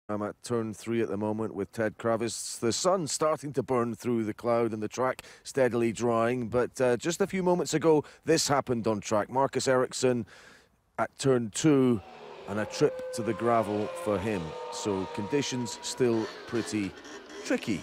I'm at turn 3 at the moment with Ted Kravis. The sun starting to burn through the cloud and the track steadily drying. But just a few moments ago, this happened on track. Marcus Ericsson at turn 2 and a trip to the gravel for him. So conditions still pretty tricky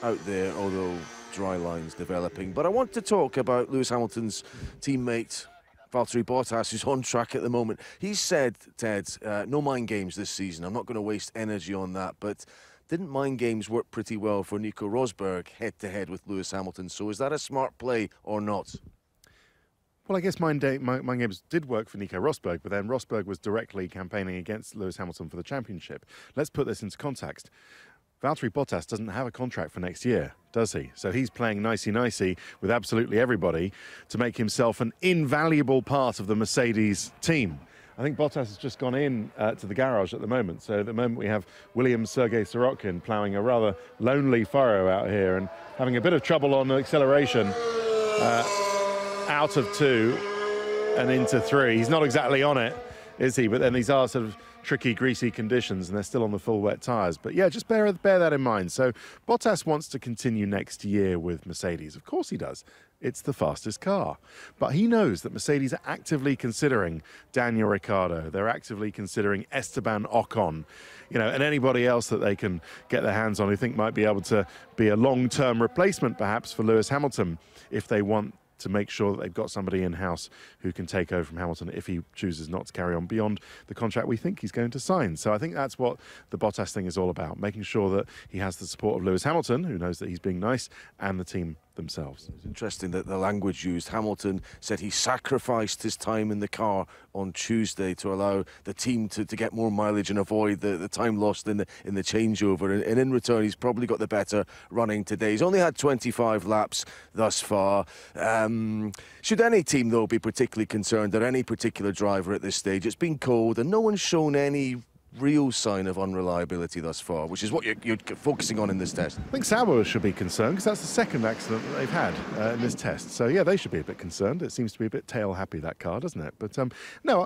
out there, although dry lines developing. But I want to talk about Lewis Hamilton's teammate, Valtteri Bottas, who's on track at the moment. He said, Ted, no mind games this season. I'm not going to waste energy on that. But didn't mind games work pretty well for Nico Rosberg head-to-head with Lewis Hamilton? So is that a smart play or not? Well, I guess mind games did work for Nico Rosberg, but then Rosberg was directly campaigning against Lewis Hamilton for the championship. Let's put this into context. Valtteri Bottas doesn't have a contract for next year, does he? So he's playing nicey-nicey with absolutely everybody to make himself an invaluable part of the Mercedes team. I think Bottas has just gone in to the garage at the moment. So at the moment we have Williams' Sergei Sorokin ploughing a rather lonely furrow out here and having a bit of trouble on acceleration out of 2 and into 3. He's not exactly on it, is he? But then these are sort of tricky, greasy conditions, and they're still on the full wet tyres. But yeah, just bear that in mind. So Bottas wants to continue next year with Mercedes. Of course he does. It's the fastest car. But he knows that Mercedes are actively considering Daniel Ricciardo. They're actively considering Esteban Ocon, you know, and anybody else that they can get their hands on who think might be able to be a long-term replacement, perhaps, for Lewis Hamilton if they want to make sure that they've got somebody in-house who can take over from Hamilton if he chooses not to carry on beyond the contract we think he's going to sign. So I think that's what the Bottas thing is all about, making sure that he has the support of Lewis Hamilton, who knows that he's being nice, and the team themselves. It's interesting that the language used. Hamilton said he sacrificed his time in the car on Tuesday to allow the team to get more mileage and avoid the time lost in the changeover. And in return, he's probably got the better running today. He's only had 25 laps thus far. Should any team, though, be particularly concerned, or any particular driver at this stage? It's been cold and no one's shown any real sign of unreliability thus far, which is what you're focusing on in this test. I think Sauber should be concerned because that's the second accident that they've had in this test. So yeah, they should be a bit concerned. It seems to be a bit tail happy, that car, doesn't it? But no,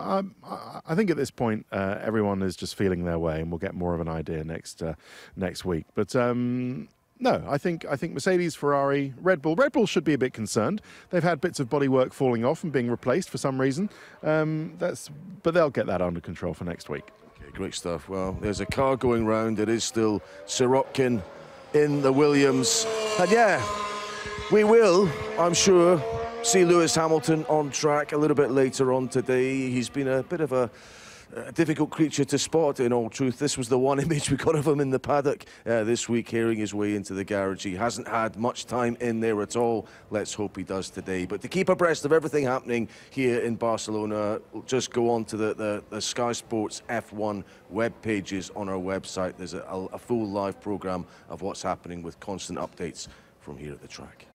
I think at this point everyone is just feeling their way, and we'll get more of an idea next week. But no, I think Mercedes, Ferrari, Red Bull should be a bit concerned. They've had bits of bodywork falling off and being replaced for some reason. But they'll get that under control for next week. Great stuff. Well, there's a car going round. It is still Sorokin in the Williams. And yeah, we will, I'm sure, see Lewis Hamilton on track a little bit later on today. He's been a bit of a difficult creature to spot, in all truth. This was the one image we got of him in the paddock this week, hearing his way into the garage. He hasn't had much time in there at all. Let's hope he does today. But to keep abreast of everything happening here in Barcelona, just go on to the Sky Sports F1 web pages on our website. There's a full live program of what's happening with constant updates from here at the track.